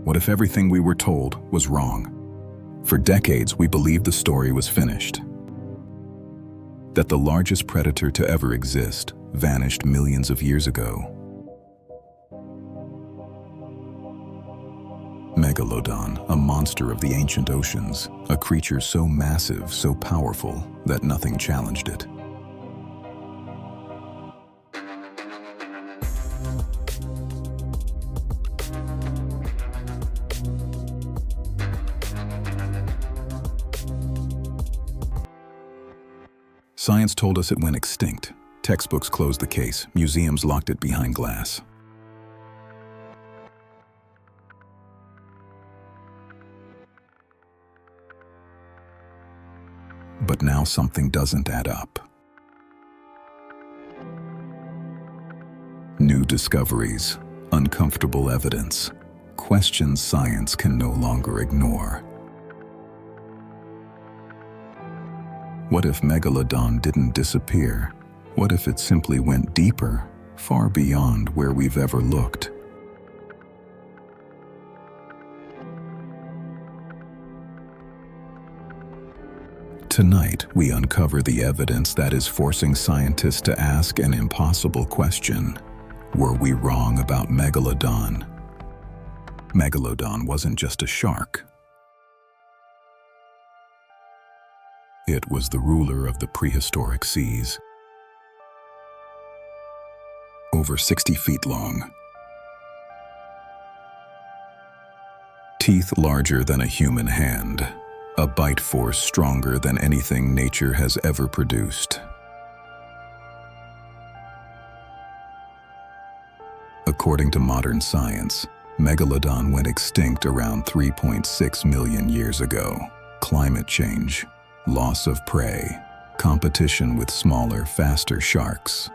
What if everything we were told was wrong? For decades, we believed the story was finished. That the largest predator to ever exist vanished millions of years ago. Megalodon, a monster of the ancient oceans, a creature so massive, so powerful, that nothing challenged it. Science told us it went extinct. Textbooks closed the case. Museums locked it behind glass. But now something doesn't add up. New discoveries, uncomfortable evidence, questions science can no longer ignore. What if Megalodon didn't disappear? What if it simply went deeper, far beyond where we've ever looked? Tonight, we uncover the evidence that is forcing scientists to ask an impossible question. Were we wrong about Megalodon? Megalodon wasn't just a shark. It was the ruler of the prehistoric seas. Over 60 feet long. Teeth larger than a human hand. A bite force stronger than anything nature has ever produced. According to modern science, Megalodon went extinct around 3.6 million years ago. Climate change, loss of prey, competition with smaller, faster sharks.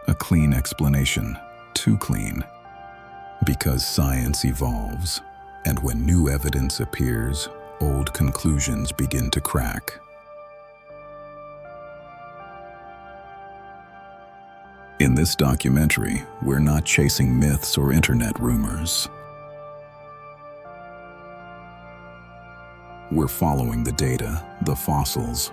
A clean explanation, too clean. Because science evolves, and when new evidence appears, old conclusions begin to crack. In this documentary, we're not chasing myths or internet rumors. We're following the data, the fossils,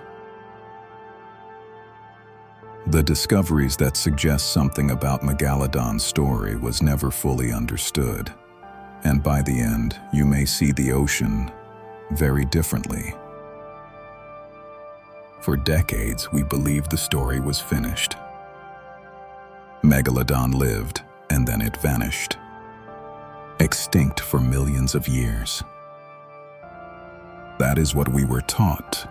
the discoveries that suggest something about Megalodon's story was never fully understood. And by the end, you may see the ocean very differently. For decades, we believed the story was finished. Megalodon lived, and then it vanished. Extinct for millions of years. That is what we were taught.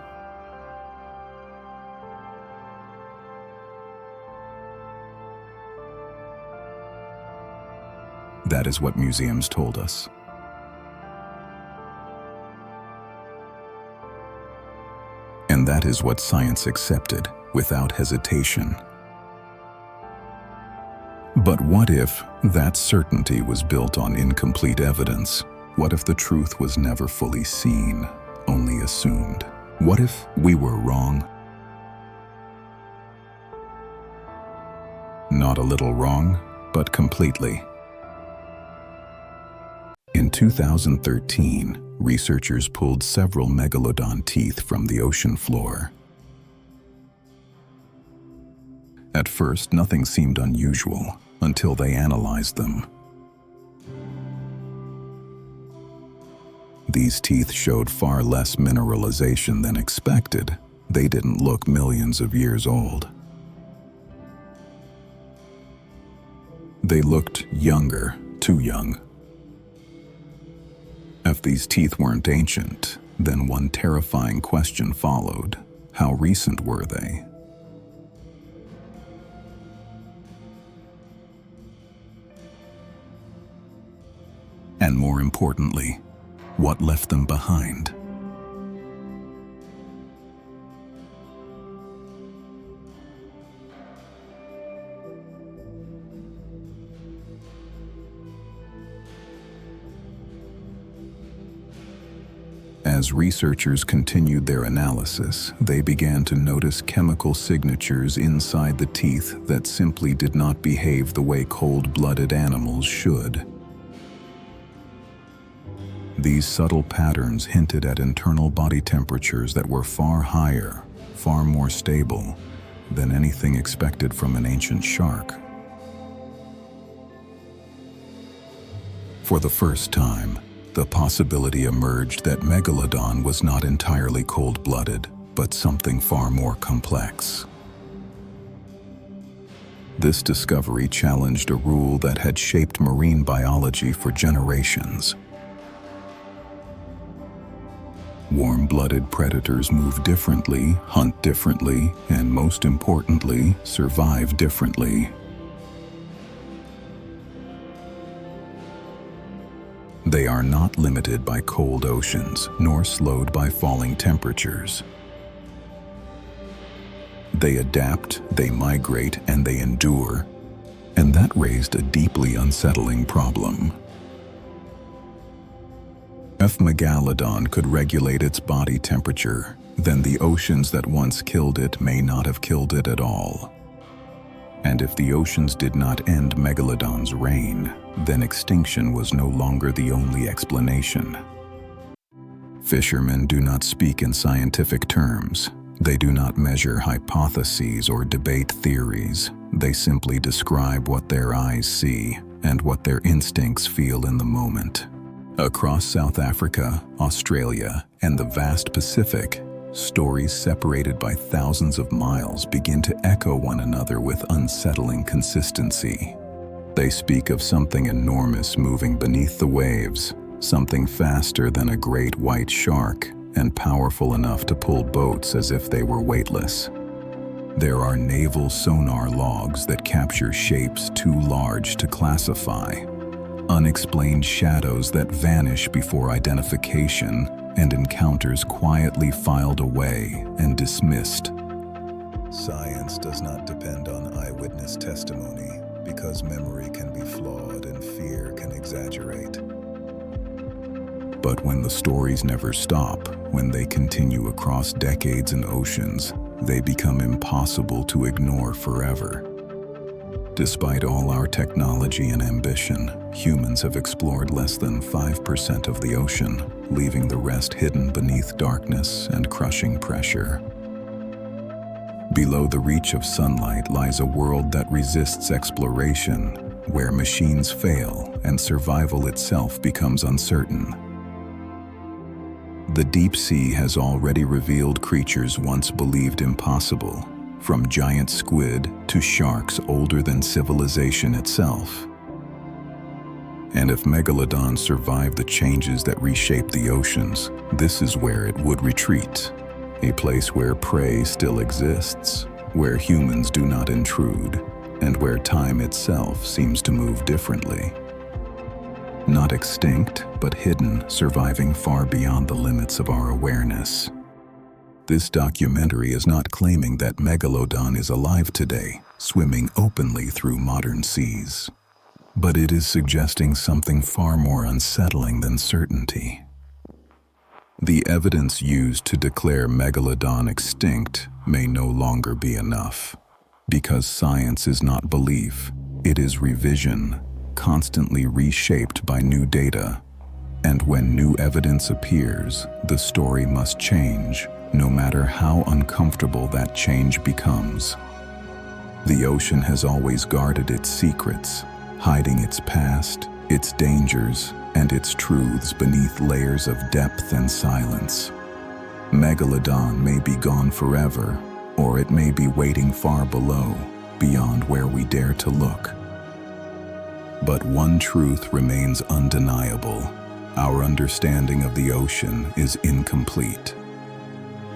That is what museums told us. And that is what science accepted without hesitation. But what if that certainty was built on incomplete evidence? What if the truth was never fully seen, only assumed? What if we were wrong? Not a little wrong, but completely. In 2013, researchers pulled several Megalodon teeth from the ocean floor. At first, nothing seemed unusual until they analyzed them. These teeth showed far less mineralization than expected. They didn't look millions of years old. They looked younger, too young. If these teeth weren't ancient, then one terrifying question followed. How recent were they? And more importantly, what left them behind? As researchers continued their analysis, they began to notice chemical signatures inside the teeth that simply did not behave the way cold-blooded animals should. These subtle patterns hinted at internal body temperatures that were far higher, far more stable, than anything expected from an ancient shark. For the first time, the possibility emerged that Megalodon was not entirely cold-blooded, but something far more complex. This discovery challenged a rule that had shaped marine biology for generations. Warm-blooded predators move differently, hunt differently, and most importantly, survive differently. They are not limited by cold oceans, nor slowed by falling temperatures. They adapt, they migrate, and they endure, and that raised a deeply unsettling problem. If Megalodon could regulate its body temperature, then the oceans that once killed it may not have killed it at all. And if the oceans did not end Megalodon's reign, then extinction was no longer the only explanation. Fishermen do not speak in scientific terms. They do not measure hypotheses or debate theories. They simply describe what their eyes see and what their instincts feel in the moment. Across South Africa, Australia, and the vast Pacific, stories separated by thousands of miles begin to echo one another with unsettling consistency. They speak of something enormous moving beneath the waves, something faster than a great white shark, and powerful enough to pull boats as if they were weightless. There are naval sonar logs that capture shapes too large to classify, unexplained shadows that vanish before identification, and encounters quietly filed away and dismissed. Science does not depend on eyewitness testimony because memory can be flawed and fear can exaggerate. But when the stories never stop, when they continue across decades and oceans, they become impossible to ignore forever. Despite all our technology and ambition, humans have explored less than 5% of the ocean, leaving the rest hidden beneath darkness and crushing pressure. Below the reach of sunlight lies a world that resists exploration, where machines fail and survival itself becomes uncertain. The deep sea has already revealed creatures once believed impossible, from giant squid to sharks older than civilization itself. And if Megalodon survived the changes that reshaped the oceans, this is where it would retreat, a place where prey still exists, where humans do not intrude, and where time itself seems to move differently. Not extinct, but hidden, surviving far beyond the limits of our awareness. This documentary is not claiming that Megalodon is alive today, swimming openly through modern seas. But it is suggesting something far more unsettling than certainty. The evidence used to declare Megalodon extinct may no longer be enough, because science is not belief, it is revision, constantly reshaped by new data. And when new evidence appears, the story must change, no matter how uncomfortable that change becomes. The ocean has always guarded its secrets, hiding its past, its dangers, and its truths beneath layers of depth and silence. Megalodon may be gone forever, or it may be waiting far below, beyond where we dare to look. But one truth remains undeniable. Our understanding of the ocean is incomplete.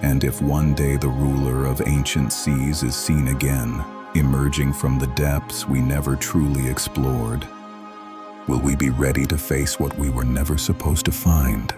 And if one day the ruler of ancient seas is seen again, emerging from the depths we never truly explored, will we be ready to face what we were never supposed to find?